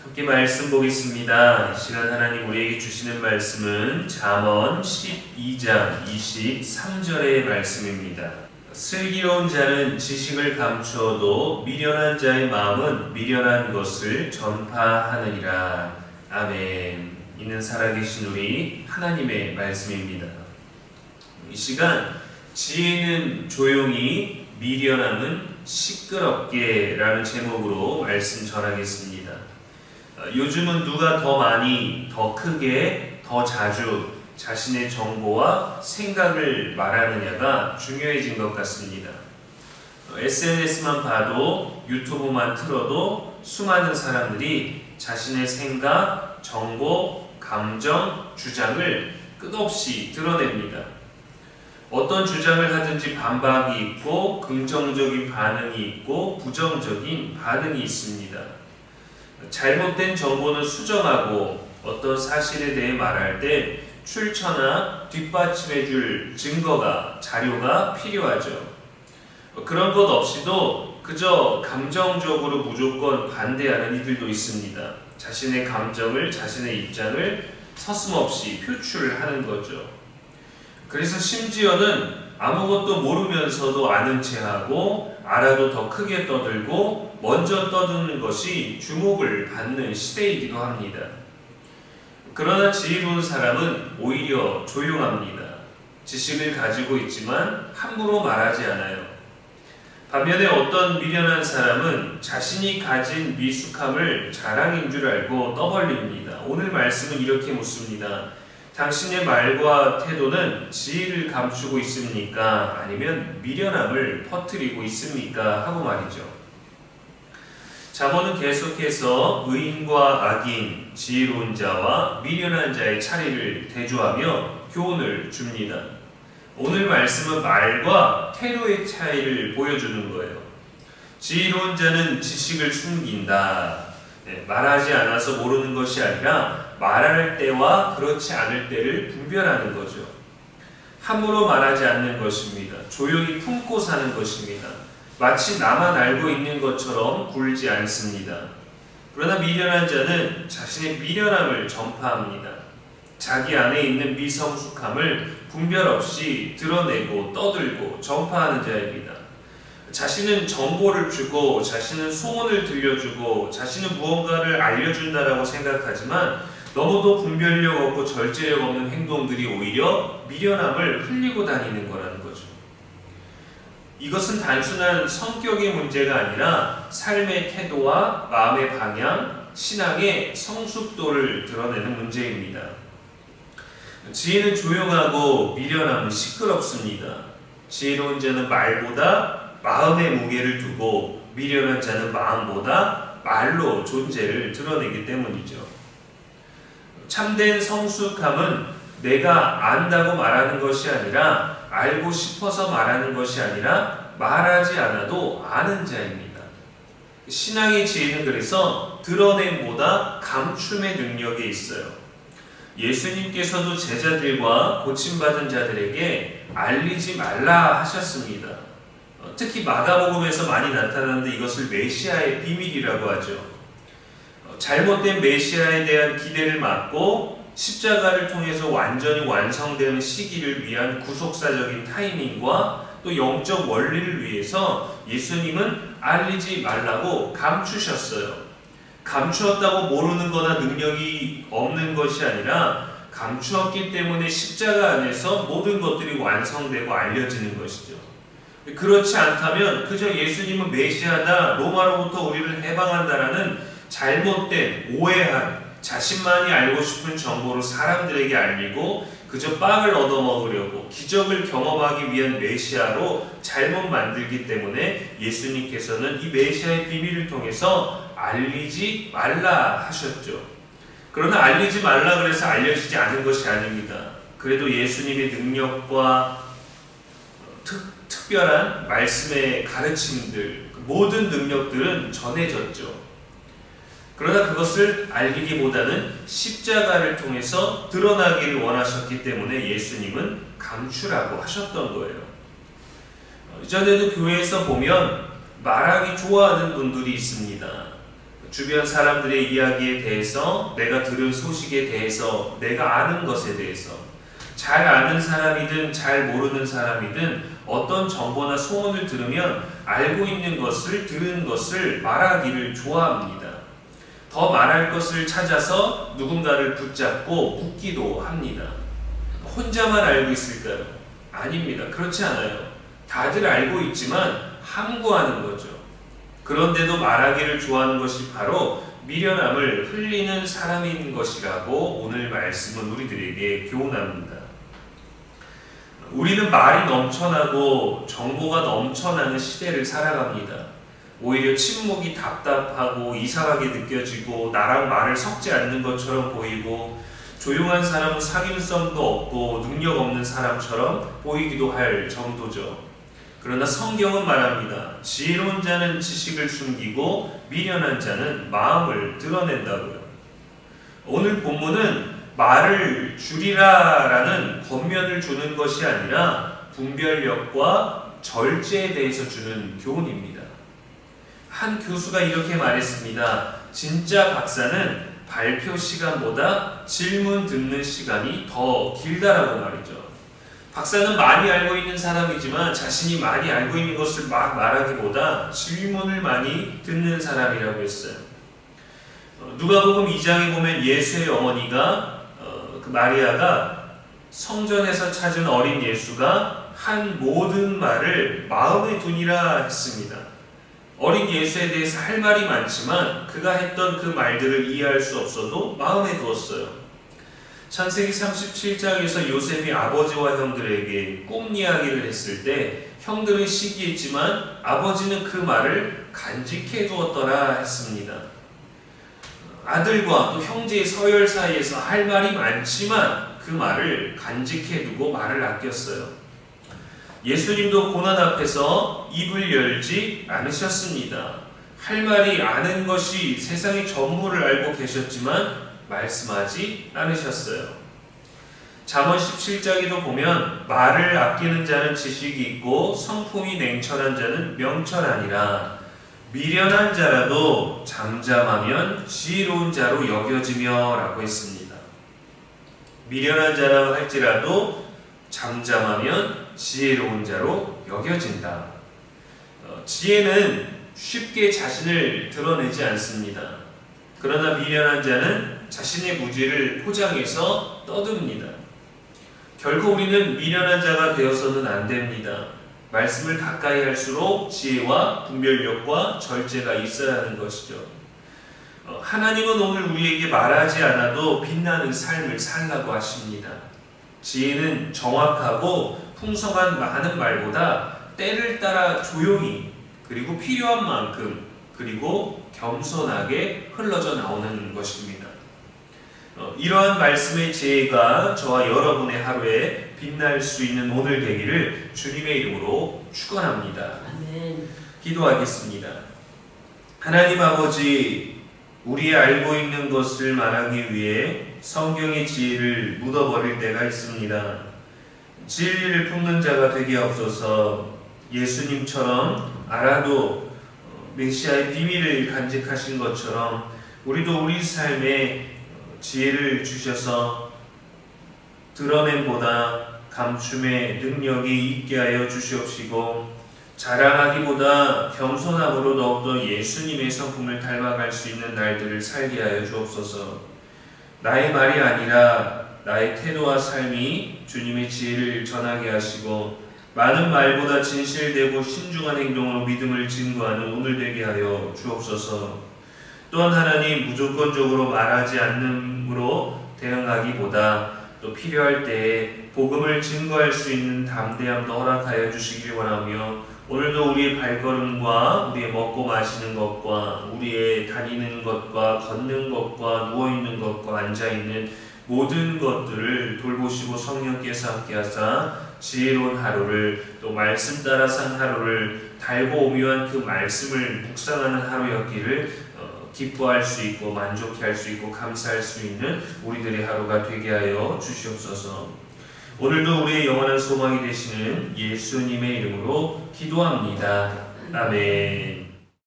함께 말씀 보겠습니다. 이 시간 하나님 우리에게 주시는 말씀은 잠언 12장 23절의 말씀입니다. 슬기로운 자는 지식을 감추어도 미련한 자의 마음은 미련한 것을 전파하느니라. 아멘. 이는 살아계신 우리 하나님의 말씀입니다. 이 시간 지혜는 조용히, 미련함은 시끄럽게 라는 제목으로 말씀 전하겠습니다. 요즘은 누가 더 많이, 더 크게, 더 자주 자신의 정보와 생각을 말하느냐가 중요해진 것 같습니다. SNS만 봐도, 유튜브만 틀어도 수많은 사람들이 자신의 생각, 정보, 감정, 주장을 끝없이 드러냅니다. 어떤 주장을 하든지 반박이 있고 긍정적인 반응이 있고 부정적인 반응이 있습니다. 잘못된 정보는 수정하고 어떤 사실에 대해 말할 때 출처나 뒷받침해줄 증거가, 자료가 필요하죠. 그런 것 없이도 그저 감정적으로 무조건 반대하는 이들도 있습니다. 자신의 감정을, 자신의 입장을 서슴없이 표출하는 거죠. 그래서 심지어는 아무것도 모르면서도 아는 체하고 알아도 더 크게 떠들고 먼저 떠드는 것이 주목을 받는 시대이기도 합니다. 그러나 지혜로운 사람은 오히려 조용합니다. 지식을 가지고 있지만 함부로 말하지 않아요. 반면에 어떤 미련한 사람은 자신이 가진 미숙함을 자랑인 줄 알고 떠벌립니다. 오늘 말씀은 이렇게 묻습니다. 당신의 말과 태도는 지혜를 감추고 있습니까? 아니면 미련함을 퍼뜨리고 있습니까? 하고 말이죠. 잠언은 계속해서 의인과 악인, 지혜로운 자와 미련한 자의 차이를 대조하며 교훈을 줍니다. 오늘 말씀은 말과 태도의 차이를 보여주는 거예요. 지혜로운 자는 지식을 숨긴다. 말하지 않아서 모르는 것이 아니라 말할 때와 그렇지 않을 때를 분별하는 거죠. 함부로 말하지 않는 것입니다. 조용히 품고 사는 것입니다. 마치 나만 알고 있는 것처럼 굴지 않습니다. 그러나 미련한 자는 자신의 미련함을 전파합니다. 자기 안에 있는 미성숙함을 분별 없이 드러내고 떠들고 전파하는 자입니다. 자신은 정보를 주고 자신은 소원을 들려주고 자신은 무언가를 알려준다라고 생각하지만 너무도 분별력 없고 절제력 없는 행동들이 오히려 미련함을 흘리고 다니는 거라는 거죠. 이것은 단순한 성격의 문제가 아니라 삶의 태도와 마음의 방향, 신앙의 성숙도를 드러내는 문제입니다. 지혜는 조용하고 미련함은 시끄럽습니다. 지혜로운 자는 말보다 마음의 무게를 두고 미련한 자는 마음보다 말로 존재를 드러내기 때문이죠. 참된 성숙함은 내가 안다고 말하는 것이 아니라 알고 싶어서 말하는 것이 아니라 말하지 않아도 아는 자입니다. 신앙의 지혜는 그래서 드러냄보다 감춤의 능력에 있어요. 예수님께서도 제자들과 고침받은 자들에게 알리지 말라 하셨습니다. 특히 마가복음에서 많이 나타나는데 이것을 메시아의 비밀이라고 하죠. 잘못된 메시아에 대한 기대를 막고 십자가를 통해서 완전히 완성되는 시기를 위한 구속사적인 타이밍과 또 영적 원리를 위해서 예수님은 알리지 말라고 감추셨어요. 감추었다고 모르는 거나 능력이 없는 것이 아니라 감추었기 때문에 십자가 안에서 모든 것들이 완성되고 알려지는 것이죠. 그렇지 않다면 그저 예수님은 메시아다, 로마로부터 우리를 해방한다라는 잘못된, 오해한, 자신만이 알고 싶은 정보로 사람들에게 알리고 그저 빵을 얻어먹으려고 기적을 경험하기 위한 메시아로 잘못 만들기 때문에 예수님께서는 이 메시아의 비밀을 통해서 알리지 말라 하셨죠. 그러나 알리지 말라 그래서 알려지지 않은 것이 아닙니다. 그래도 예수님의 능력과 특별한 말씀의 가르침들, 모든 능력들은 전해졌죠. 그러나 그것을 알리기보다는 십자가를 통해서 드러나기를 원하셨기 때문에 예수님은 감추라고 하셨던 거예요. 이전에도 교회에서 보면 말하기 좋아하는 분들이 있습니다. 주변 사람들의 이야기에 대해서, 내가 들은 소식에 대해서, 내가 아는 것에 대해서, 잘 아는 사람이든 잘 모르는 사람이든 어떤 정보나 소문을 들으면 알고 있는 것을, 들은 것을 말하기를 좋아합니다. 더 말할 것을 찾아서 누군가를 붙잡고 묻기도 합니다. 혼자만 알고 있을까요? 아닙니다. 그렇지 않아요. 다들 알고 있지만 함구하는 거죠. 그런데도 말하기를 좋아하는 것이 바로 미련함을 흘리는 사람인 것이라고 오늘 말씀은 우리들에게 교훈합니다. 우리는 말이 넘쳐나고 정보가 넘쳐나는 시대를 살아갑니다. 오히려 침묵이 답답하고 이상하게 느껴지고 나랑 말을 섞지 않는 것처럼 보이고 조용한 사람은 사귐성도 없고 능력 없는 사람처럼 보이기도 할 정도죠. 그러나 성경은 말합니다. 지혜로운 자는 지식을 숨기고 미련한 자는 마음을 드러낸다고요. 오늘 본문은 말을 줄이라라는 권면을 주는 것이 아니라 분별력과 절제에 대해서 주는 교훈입니다. 한 교수가 이렇게 말했습니다. 진짜 박사는 발표 시간보다 질문 듣는 시간이 더 길다라고 말이죠. 박사는 많이 알고 있는 사람이지만 자신이 많이 알고 있는 것을 막 말하기보다 질문을 많이 듣는 사람이라고 했어요. 누가복음 2장에 보면 예수의 어머니가 그 마리아가 성전에서 찾은 어린 예수가 한 모든 말을 마음에 두니라 했습니다. 어린 예수에 대해서 할 말이 많지만 그가 했던 그 말들을 이해할 수 없어도 마음에 두었어요. 창세기 37장에서 요셉이 아버지와 형들에게 꿈 이야기를 했을 때 형들은 시기했지만 아버지는 그 말을 간직해 두었더라 했습니다. 아들과 또 형제의 서열 사이에서 할 말이 많지만 그 말을 간직해 두고 말을 아꼈어요. 예수님도 고난 앞에서 입을 열지 않으셨습니다. 할 말이 아는 것이 세상의 전부를 알고 계셨지만 말씀하지 않으셨어요. 잠언 17장에도 보면 말을 아끼는 자는 지식이 있고 성품이 냉철한 자는 명철하니라. 미련한 자라도 잠잠하면 지혜로운 자로 여겨지며 라고 했습니다. 미련한 자라고 할지라도 잠잠하면 지혜로운 자로 여겨진다. 지혜는 쉽게 자신을 드러내지 않습니다. 그러나 미련한 자는 자신의 무지를 포장해서 떠듭니다. 결국 우리는 미련한 자가 되어서는 안 됩니다. 말씀을 가까이 할수록 지혜와 분별력과 절제가 있어야 하는 것이죠. 하나님은 오늘 우리에게 말하지 않아도 빛나는 삶을 살라고 하십니다. 지혜는 정확하고 풍성한 많은 말보다 때를 따라 조용히 그리고 필요한 만큼 그리고 겸손하게 흘러져 나오는 것입니다. 이러한 말씀의 지혜가 저와 여러분의 하루에 빛날 수 있는 오늘 되기를 주님의 이름으로 축원합니다. 아멘. 기도하겠습니다. 하나님 아버지, 우리의 알고 있는 것을 말하기 위해 성경의 지혜를 묻어버릴 때가 있습니다. 진리를 품는 자가 되게 하옵소서. 예수님처럼 알아도 메시아의 비밀을 간직하신 것처럼 우리도 우리 삶에 지혜를 주셔서 드러냄보다 감춤의 능력이 있게 하여 주시옵시고 자랑하기보다 겸손함으로 더욱더 예수님의 성품을 닮아갈 수 있는 날들을 살게 하여 주옵소서. 나의 말이 아니라 나의 태도와 삶이 주님의 지혜를 전하게 하시고 많은 말보다 진실되고 신중한 행동으로 믿음을 증거하는 오늘 되게 하여 주옵소서. 또한 하나님, 무조건적으로 말하지 않음으로 대응하기보다 또 필요할 때에 복음을 증거할 수 있는 담대함도 허락하여 주시길 원하며 오늘도 우리의 발걸음과 우리의 먹고 마시는 것과 우리의 다니는 것과 걷는 것과 누워있는 것과 앉아있는 모든 것들을 돌보시고 성령께서 함께하사 지혜로운 하루를 또 말씀 따라 산 하루를 달고 오묘한 그 말씀을 묵상하는 하루였기를 기뻐할 수 있고 만족해 할 수 있고 감사할 수 있는 우리들의 하루가 되게 하여 주시옵소서. 오늘도 우리의 영원한 소망이 되시는 예수님의 이름으로 기도합니다. 아멘.